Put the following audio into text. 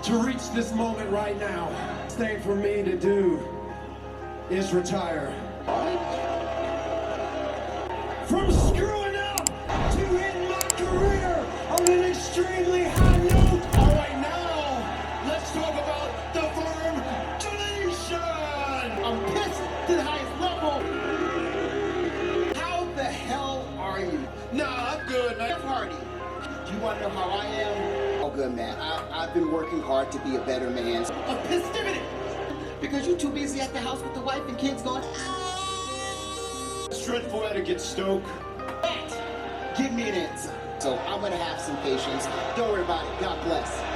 to reach this moment right now. The thing for me to do is retire. From screwing up to end my career on an extremely high note. All right, now let's talk about the firm deletion. I'm pissed to the highest level. How the hell are you? Nah, I'm good, man. Jeff Hardy. Do you want to know how I am? Oh, good, man. I've been working hard to be a better man. Of festivity. Because you're too busy at the house with the wife and kids going, Dreadful etiquette, Stoke. give me an answer. So I'm going to have some patience. Don't worry about it. God bless.